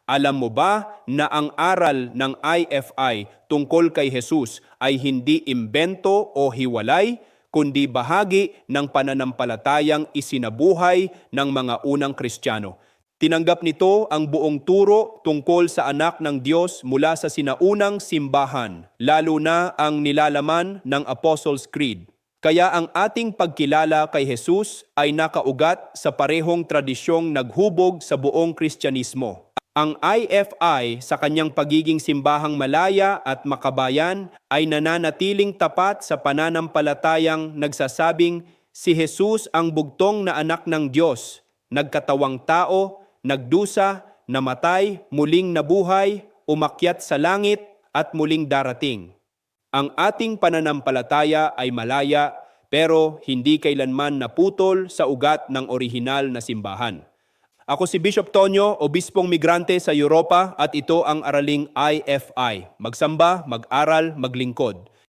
Alam mo ba na ang aral ng IFI tungkol kay Jesus ay hindi imbento o hiwalay, kundi bahagi ng pananampalatayang isinabuhay ng mga unang Kristiyano? Tinanggap nito ang buong turo tungkol sa anak ng Diyos mula sa sinaunang simbahan, lalo na ang nilalaman ng Apostles' Creed. Kaya ang ating pagkilala kay Jesus ay nakaugat sa parehong tradisyong naghubog sa buong Kristyanismo. Ang IFI sa kanyang pagiging simbahang malaya at makabayan ay nananatiling tapat sa pananampalatayang nagsasabing si Jesus ang bugtong na anak ng Diyos, nagkatawang tao, nagdusa, namatay, muling nabuhay, umakyat sa langit at muling darating. Ang ating pananampalataya ay malaya pero hindi kailanman naputol sa ugat ng orihinal na simbahan. Ako si Bishop Tonyo, obispong migrante sa Europa at ito ang araling IFI. Magsamba, mag-aral, maglingkod.